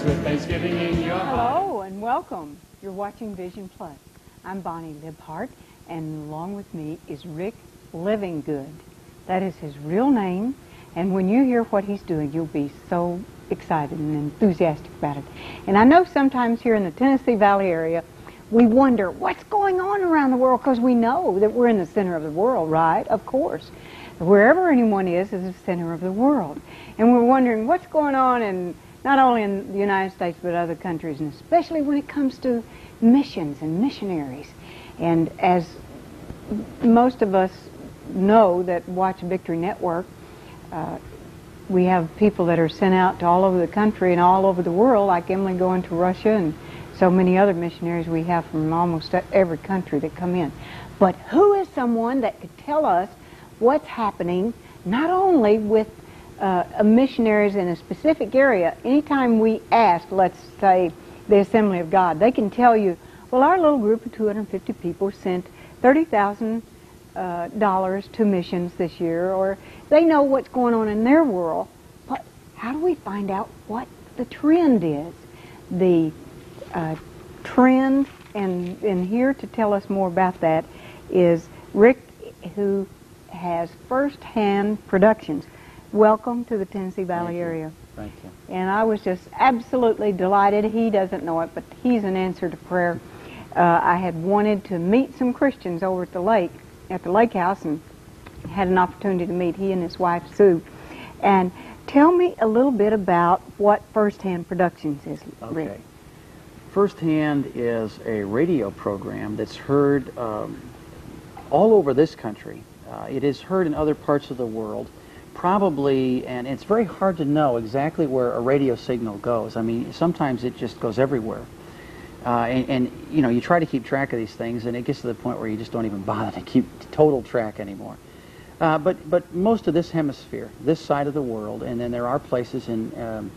with Thanksgiving in your heart. Hello and welcome. You're watching Vision Plus. I'm Bonnie Libhart, and along with me is Rick Livinggood. That is his real name, and when you hear what he's doing, you'll be so excited and enthusiastic about it. And I know sometimes here in the Tennessee Valley area, we wonder what's going on around the world, because we know that we're in the center of the world, right? Of course. Wherever anyone is the center of the world. And we're wondering what's going on in not only in the United States but other countries, and especially when it comes to missions and missionaries. And as most of us know that watch Victory Network, we have people that are sent out to all over the country and all over the world, like Emily going to Russia and so many other missionaries we have from almost every country that come in. But who is someone that could tell us what's happening not only with missionaries in a specific area? Anytime we ask, let's say, the Assembly of God, they can tell you, well, our little group of 250 people sent $30,000 to missions this year, or they know what's going on in their world. But how do we find out what the trend is? The trend, and here to tell us more about that is Rick, who has First-Hand Productions. Welcome to the Tennessee Valley area. Thank you. And I was just absolutely delighted. He doesn't know it, but he's an answer to prayer. I had wanted to meet some Christians over at the lake house, and had an opportunity to meet he and his wife Sue. And tell me a little bit about what First-Hand Productions is, Rick. Okay. First-Hand is a radio program that's heard all over this country. It is heard in other parts of the world, probably, and it's very hard to know exactly where a radio signal goes. I mean, sometimes it just goes everywhere. And you know, you try to keep track of these things, and it gets to the point where you just don't even bother to keep total track anymore. But most of this hemisphere, this side of the world, and then there are places in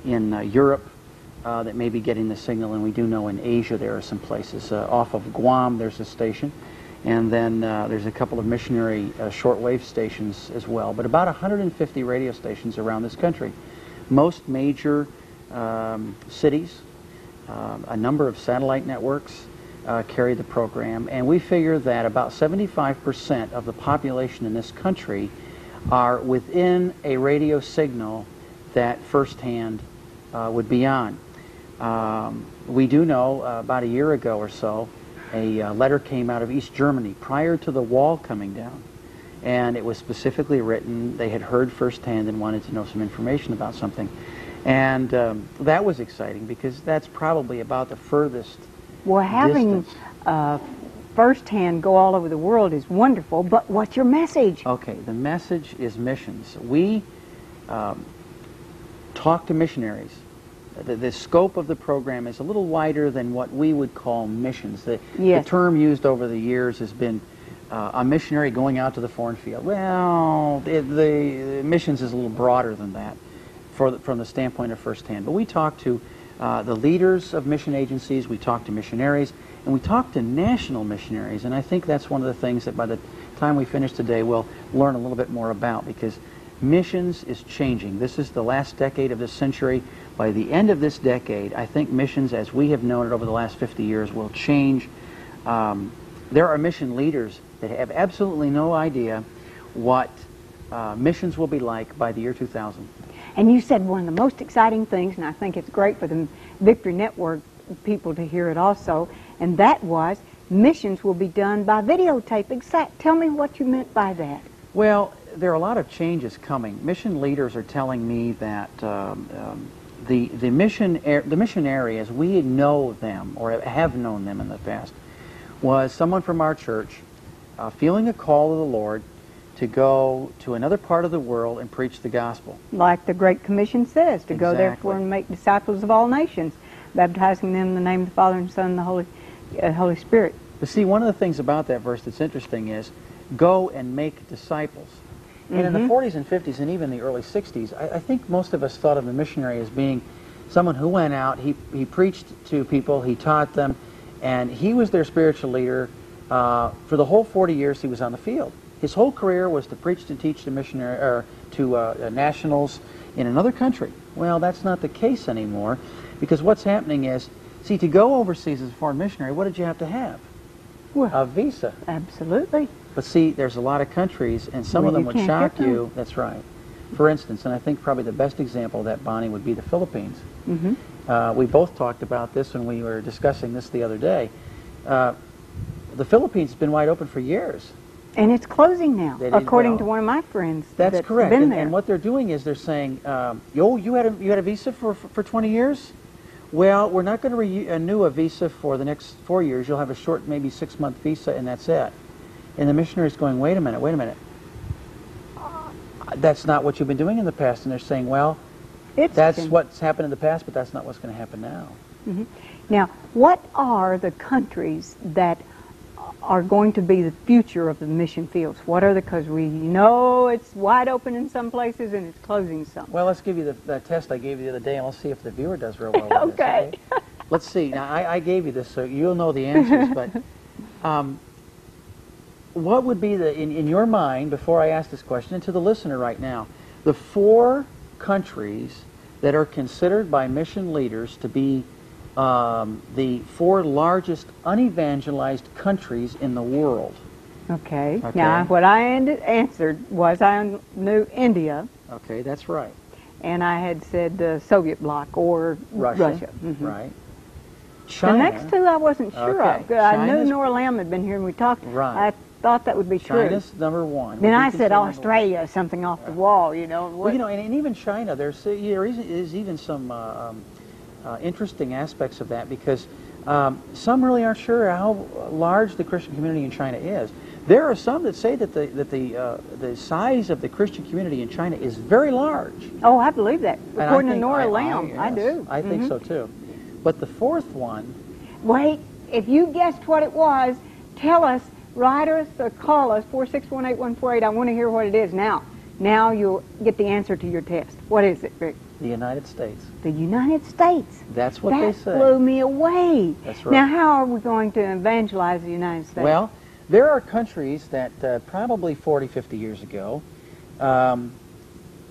Europe that may be getting the signal, and we do know in Asia there are some places. Off of Guam there's a station, and then there's a couple of missionary shortwave stations as well, but about 150 radio stations around this country. Most major cities, a number of satellite networks carry the program, and we figure that about 75% of the population in this country are within a radio signal that First-Hand would be on. We do know about a year ago or so, a letter came out of East Germany prior to the wall coming down, and it was specifically written. They had heard First-Hand and wanted to know some information about something, and that was exciting because that's probably about the furthest having First-Hand go all over the world is wonderful, but what's your message? Okay, the message is missions. We talk to missionaries. The scope of the program is a little wider than what we would call missions. The term used over the years has been a missionary going out to the foreign field. Well, the missions is a little broader than that from the standpoint of First-Hand. But we talk to the leaders of mission agencies, we talk to missionaries, and we talk to national missionaries. And I think that's one of the things that by the time we finish today we'll learn a little bit more about, because missions is changing. This is the last decade of this century. By the end of this decade, I think missions, as we have known it over the last 50 years, will change. There are mission leaders that have absolutely no idea what missions will be like by the year 2000. And you said one of the most exciting things, and I think it's great for the Victory Network people to hear it also, and that was missions will be done by videotape. Tell me what you meant by that. Well, there are a lot of changes coming. Mission leaders are telling me that the missionary, as we know them or have known them in the past, was someone from our church feeling a call of the Lord to go to another part of the world and preach the gospel. Like the Great Commission says, to go therefore and make disciples of all nations, baptizing them in the name of the Father and Son and the Holy Spirit. But see, one of the things about that verse that's interesting is, go and make disciples. And in the 40s and 50s and even the early 60s, I think most of us thought of a missionary as being someone who went out, he preached to people, he taught them, and he was their spiritual leader for the whole 40 years he was on the field. His whole career was to preach, to teach to missionary, or to nationals in another country. Well, that's not the case anymore, because what's happening is, see, to go overseas as a foreign missionary, what did you have to have? Well, A visa. absolutely. But see, there's a lot of countries, and some Well, of them you would can't shock get them. you. That's right. For instance, and I think probably the best example of that, Bonnie, would be the Philippines. We both talked about this when we were discussing this the other day. The Philippines has been wide open for years. And it's closing now, That is, according well, to one of my friends. That's correct. Been And, there. and what they're doing is they're saying, you had a visa for 20 years? Well, we're not going to renew a visa for the next 4 years. You'll have a short, maybe 6-month visa, and that's it. And the missionary's going, wait a minute. That's not what you've been doing in the past. And they're saying, well, that's what's happened in the past, but that's not what's going to happen now. Now, what are the countries that are going to be the future of the mission fields? What are the, because we know it's wide open in some places and it's closing some. Well, let's give you the test I gave you the other day, and let's see if the viewer does real well with Okay. this. Okay. Let's see. Now, I gave you this, so you'll know the answers, but what would be in your mind, before I ask this question, and to the listener right now, the 4 countries that are considered by mission leaders to be the 4 largest unevangelized countries in the world? Okay. Now, what I answered was I knew India. Okay, that's right. And I had said the Soviet bloc or Russia. Right. China. The next 2 I wasn't sure of. I knew Nora Lamb had been here and we talked. Right. I thought that would be true. China's number 1. Then I said Australia, something off the wall, you know. Well, you know, and even China, there is even some interesting aspects of that, because some really aren't sure how large the Christian community in China is. There are some that say that the size of the Christian community in China is very large. Oh, I believe that. According to Nora Lamb, I do. I think so too. But the 4th one. Wait, if you guessed what it was, tell us, write us or call us, 4618148. I want to hear what it is now. Now you'll get the answer to your test. What is it, Rick? The United States. The United States. That's what they say. That blew me away. That's right. Now, how are we going to evangelize the United States? Well, there are countries that probably 40, 50 years ago,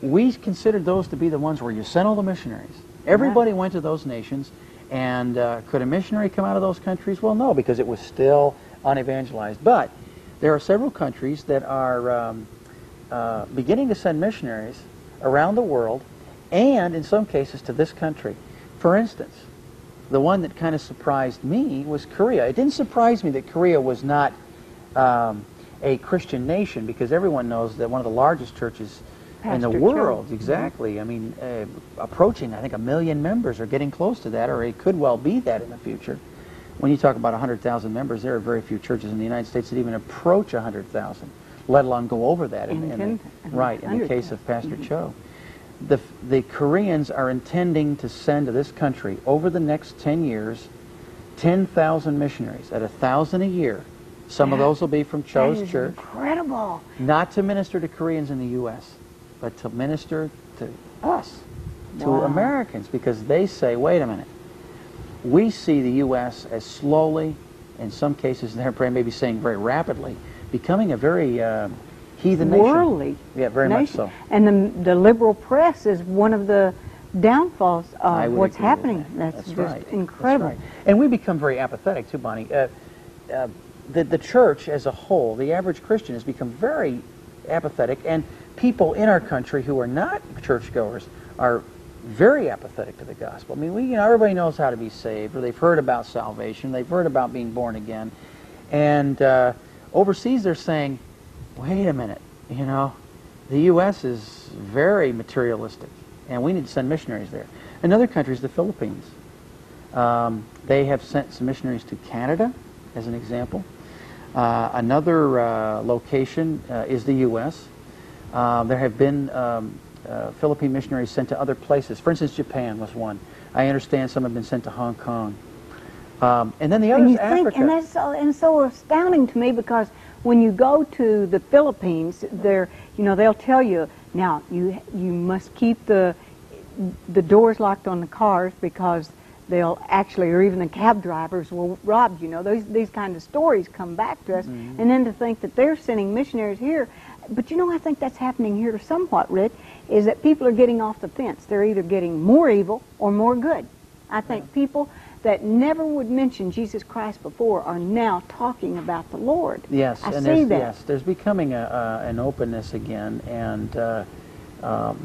we considered those to be the ones where you sent all the missionaries. Everybody went to those nations, and could a missionary come out of those countries? Well, no, because it was still unevangelized. But there are several countries that are beginning to send missionaries around the world, and in some cases to this country. For instance, the one that kind of surprised me was Korea. It didn't surprise me that Korea was not a Christian nation, because everyone knows that one of the largest churches in the world, exactly. I mean, approaching, I think, 1 million members, or getting close to that, or it could well be that in the future. When you talk about 100,000 members, there are very few churches in the United States that even approach 100,000, let alone go over that. In the case of Pastor Cho. The Koreans are intending to send to this country, over the next 10 years, 10,000 missionaries at 1,000 a year. Some of those will be from Cho's church. Incredible. Not to minister to Koreans in the U.S., but to minister to us, to Americans, because they say, wait a minute, we see the U.S. as slowly, in some cases, they're maybe saying very rapidly, becoming a very heathen nation. Worldly. Yeah, very much so. And the liberal press is one of the downfalls of what's happening. That's just right. incredible. That's right. And we become very apathetic too, Bonnie. The church as a whole, the average Christian, has become very apathetic, and people in our country who are not churchgoers are very apathetic to the gospel. I mean, everybody knows how to be saved, or they've heard about salvation, they've heard about being born again, and overseas they're saying, wait a minute, the U.S. is very materialistic, and we need to send missionaries there. Another country is the Philippines. They have sent some missionaries to Canada, as an example. Another location is the U.S. There have been Philippine missionaries sent to other places. For instance, Japan was one. I understand some have been sent to Hong Kong. And then the other is Africa. And that's so astounding to me, because when you go to the Philippines, they'll tell you, now you must keep the doors locked on the cars, because they'll actually, or even the cab drivers will rob you. These kind of stories come back to us. And then to think that they're sending missionaries here, But you know, I think that's happening here somewhat, Rick, is that people are getting off the fence. They're either getting more evil or more good. I think people that never would mention Jesus Christ before are now talking about the Lord. Yes, I and see that. Yes, there's becoming an openness again, and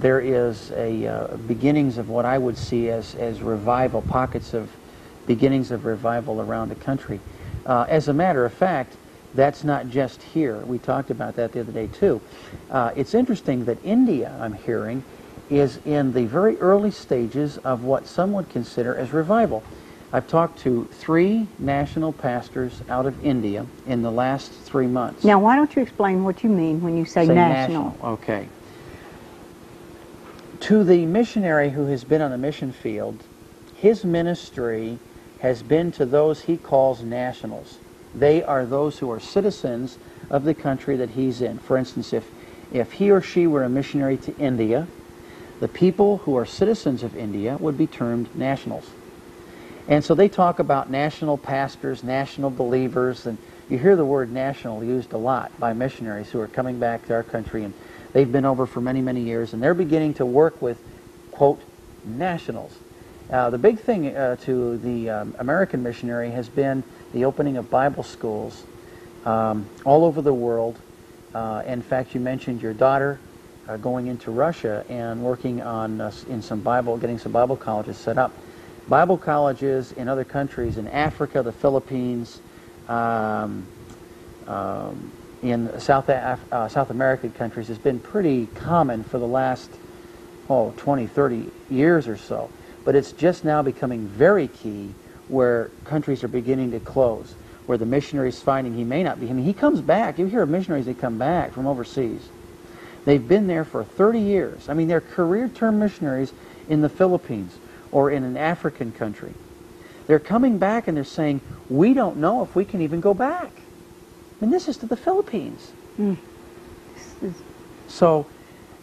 there is a beginnings of what I would see as revival, pockets of beginnings of revival around the country. As a matter of fact, that's not just here. We talked about that the other day too. It's interesting that India, I'm hearing, is in the very early stages of what some would consider as revival. I've talked to 3 national pastors out of India in the last 3 months. Now, why don't you explain what you mean when you say national? Okay. To the missionary who has been on the mission field, his ministry has been to those he calls nationals. They are those who are citizens of the country that he's in. For instance, if he or she were a missionary to India, the people who are citizens of India would be termed nationals. And so they talk about national pastors, national believers, and you hear the word national used a lot by missionaries who are coming back to our country, and they've been over for many, many years, and they're beginning to work with, quote, nationals. The big thing to the American missionary has been the opening of Bible schools all over the world. In fact, you mentioned your daughter going into Russia and working on getting some Bible colleges set up. Bible colleges in other countries, in Africa, the Philippines, in South American countries, has been pretty common for the last 20, 30 years or so. But it's just now becoming very key where countries are beginning to close, where the missionary's finding he may not be. I mean, he comes back. You hear of missionaries that come back from overseas. They've been there for 30 years. I mean, they're career-term missionaries in the Philippines or in an African country. They're coming back and they're saying, we don't know if we can even go back. And this is to the Philippines. So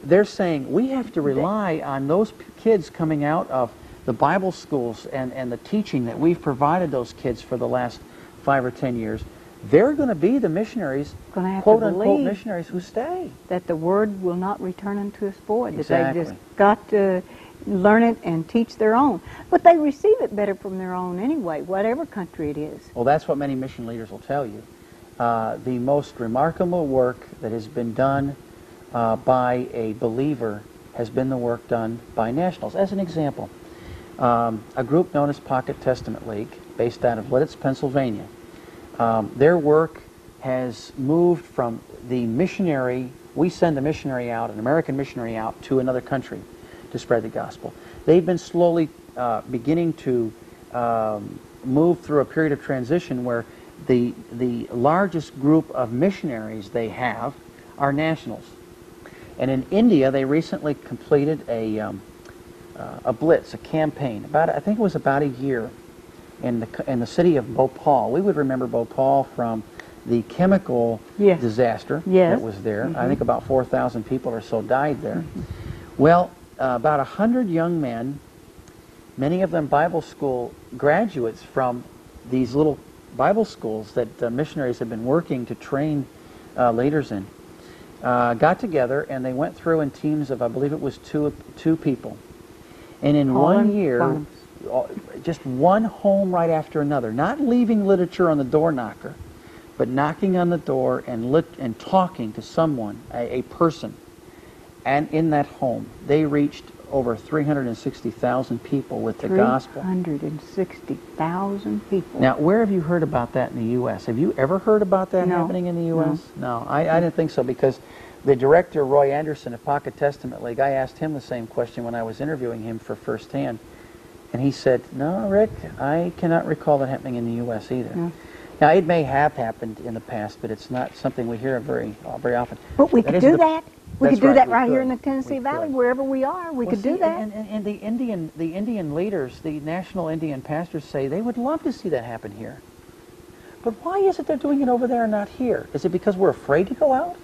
they're saying we have to rely on those kids coming out of the Bible schools and the teaching that we've provided those kids for the last 5 or 10 years. They're going to be the missionaries, quote-unquote missionaries, who stay. That the word will not return unto us void. Exactly. That they just got to learn it and teach their own. But they receive it better from their own anyway, whatever country it is. Well, that's what many mission leaders will tell you. The most remarkable work that has been done by a believer has been the work done by nationals. As an example, a group known as Pocket Testament League, based out of Lidditz, Pennsylvania, their work has moved from the missionary, we send a missionary out, an American missionary out to another country to spread the gospel. They've been slowly beginning to move through a period of transition where the largest group of missionaries they have are nationals. And in India, they recently completed a blitz, a campaign. I think it was about a year in the city of Bhopal. We would remember Bhopal from the chemical disaster that was there. I think about 4,000 people or so died there. Well, about 100 young men, many of them Bible school graduates from these little Bible schools that missionaries have been working to train leaders in, got together and they went through in teams of, I believe it was two people. And in 1 year, just one home right after another, not leaving literature on the door knocker, but knocking on the door and talking to someone, a person. And in that home, they reached over 360,000 people with the gospel. 360,000 people. Now, where have you heard about that in the U.S.? Have you ever heard about that happening in the U.S.? No, I didn't think so, because the director, Roy Anderson of Pocket Testament League, I asked him the same question when I was interviewing him for First Hand. And he said, no, Rick, I cannot recall that happening in the U.S. either. No. Now, it may have happened in the past, but it's not something we hear very often. But we could do that. We could do that right here in the Tennessee Valley, wherever we are. We could do that. And the Indian leaders, the national Indian pastors say they would love to see that happen here. But why is it they're doing it over there and not here? Is it because we're afraid to go out?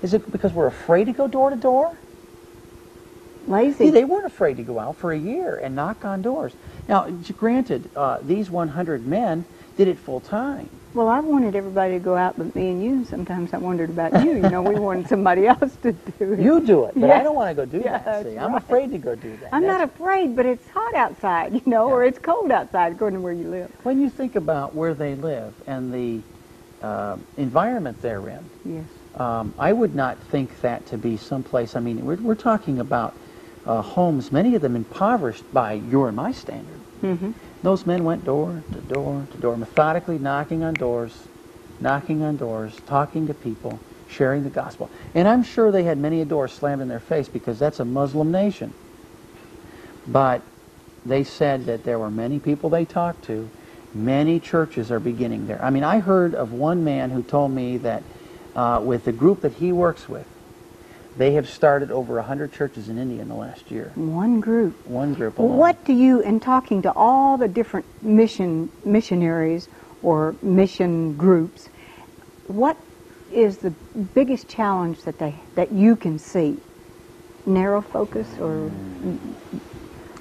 Is it because we're afraid to go door to door? Lazy. See, they weren't afraid to go out for a year and knock on doors. Now, granted, these 100 men, did it full time. Well, I wanted everybody to go out but me and you, and sometimes I wondered about you. You know, we wanted somebody else to do it. You do it, but Yeah. I don't want to go do Yeah, that. See, that's I'm right. afraid to go do that. I'm not afraid, but it's hot outside, you know, or Yeah. it's cold outside, according to where you live. When you think about where they live and the environment they're in, Yes. I would not think that to be someplace. I mean, we're talking about homes, many of them impoverished by your and my standard. Mm-hmm. Those men went door to door to door, methodically knocking on doors, talking to people, sharing the gospel. And I'm sure they had many a door slammed in their face because that's a Muslim nation. But they said that there were many people they talked to. Many churches are beginning there. I mean, I heard of one man who told me that with the group that he works with, they have started over 100 churches in India in the last year. One group. One group Well, alone. what do you, in talking to all the different missionaries or mission groups, what is the biggest challenge that you can see? Narrow focus or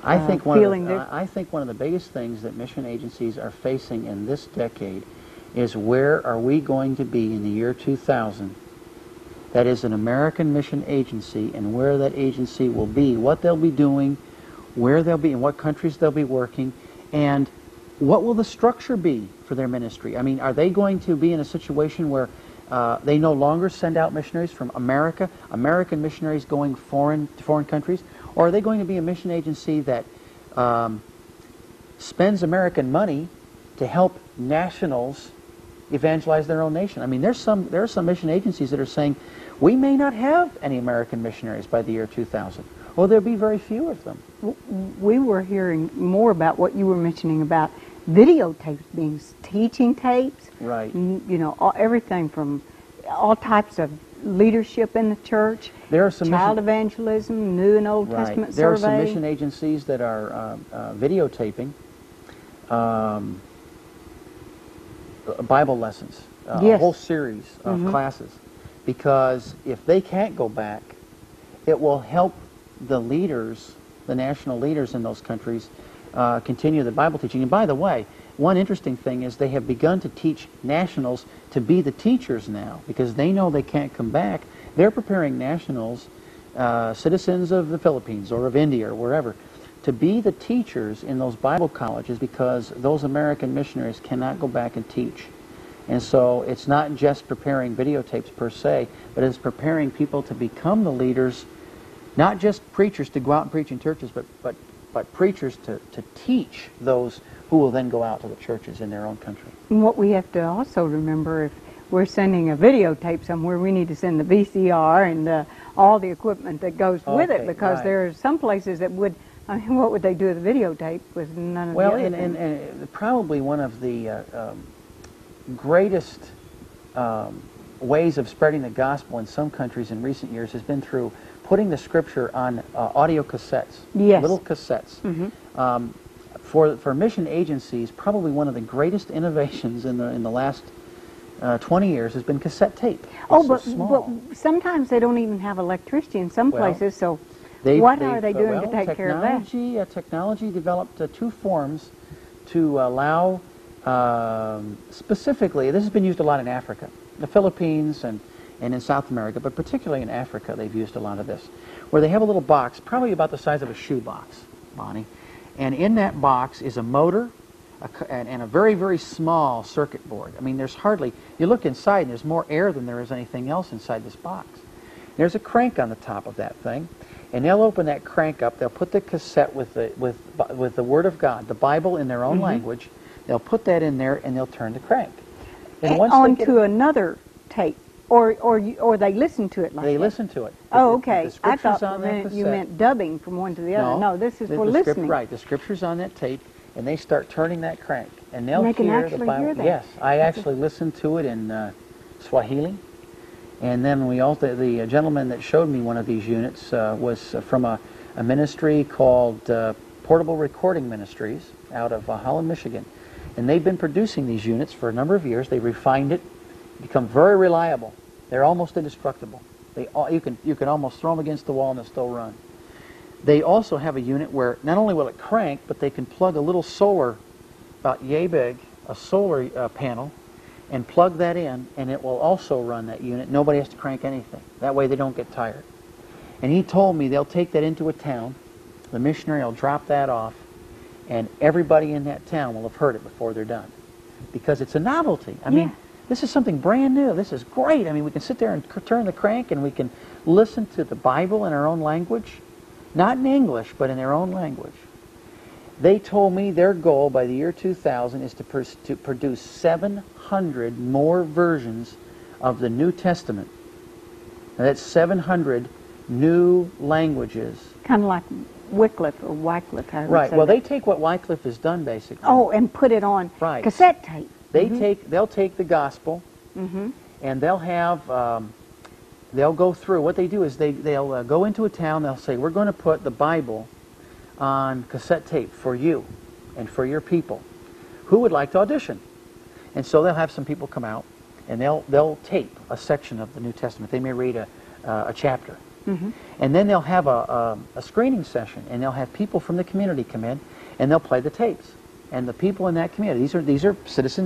I think feeling I think one of the biggest things that mission agencies are facing in this decade is where are we going to be in the year 2000 that is an American mission agency, and where that agency will be, what they'll be doing, where they'll be, in what countries they'll be working, and what will the structure be for their ministry. I mean, are they going to be in a situation where they no longer send out missionaries from America, American missionaries going to foreign countries, or are they going to be a mission agency that spends American money to help nationals evangelize their own nation? I mean, there are some mission agencies that are saying, we may not have any American missionaries by the year 2000, or there'll be very few of them. We were hearing more about what you were mentioning about videotapes being teaching tapes. Right. You know, everything from all types of leadership in the church, There are some child mission, evangelism, New and Old right. Testament There are survey. some mission agencies that are videotaping Bible lessons, a Yes. whole series of classes, because if they can't go back, it will help the leaders, the national leaders in those countries, continue the Bible teaching. And by the way, one interesting thing is they have begun to teach nationals to be the teachers now, because they know they can't come back. They're preparing nationals, citizens of the Philippines or of India or wherever, to be the teachers in those Bible colleges, because those American missionaries cannot go back and teach. And so it's not just preparing videotapes per se, but it's preparing people to become the leaders, not just preachers to go out and preach in churches, but preachers to teach those who will then go out to the churches in their own country. And what we have to also remember, if we're sending a videotape somewhere, we need to send the VCR and all the equipment that goes with it, because right. there are some places that would, I mean, what would they do with the videotape with none of Well, the other and things? probably one of the greatest ways of spreading the gospel in some countries in recent years has been through putting the scripture on audio cassettes, Yes. little cassettes. For mission agencies, probably one of the greatest innovations in the last 20 years has been cassette tape. Oh, It's so small. but sometimes they don't even have electricity in some Well, places, so what are they doing to take care of that? Technology developed two forms to allow, specifically, this has been used a lot in Africa, the Philippines and in South America, but particularly in Africa they've used a lot of this, where they have a little box, probably about the size of a shoebox, Bonnie, and in that box is a motor and a very, very small circuit board. I mean, there's hardly, you look inside and there's more air than there is anything else inside this box. There's a crank on the top of that thing, and they'll open that crank up, they'll put the cassette with the Word of God, the Bible in their own language, they'll put that in there and they'll turn the crank. And once onto another tape, or they listen to it like they that? listen to it. Oh, The okay. I scripture's thought on that you cassette. meant dubbing from one to the other. No, this is for listening. Right, the scripture's on that tape, and they start turning that crank, and they'll And they can hear the actually Bible. hear that. Yes, I actually listened to it in Swahili, and then the gentleman that showed me one of these units was from a ministry called Portable Recording Ministries out of Holland, Michigan, and they've been producing these units for a number of years. They refined it, become very reliable. They're almost indestructible. You can almost throw them against the wall and they'll still run. They also have a unit where not only will it crank, but they can plug a little solar, about yay big, a solar panel and plug that in, and it will also run that unit. Nobody has to crank anything. That way they don't get tired. And he told me they'll take that into a town, the missionary will drop that off, and everybody in that town will have heard it before they're done. Because it's a novelty. I mean, this is something brand new. This is great. I mean, we can sit there and turn the crank and we can listen to the Bible in our own language. Not in English, but in their own language. They told me their goal by the year 2000 is to produce 700 more versions of the New Testament. Now, that's 700 new languages. Kind of like Wycliffe or Wycliffe. Right. Well, they take what Wycliffe has done, basically. Oh, and put it on cassette tape. They'll take the gospel, and they'll have they'll go through. What they do is they'll go into a town. They'll say, "We're going to put the Bible on cassette tape for you and for your people. Who would like to audition?" And so they'll have some people come out, and they'll tape a section of the New Testament. They may read a chapter, and then they'll have a screening session, and they'll have people from the community come in, and they'll play the tapes. And the people in that community, these are citizens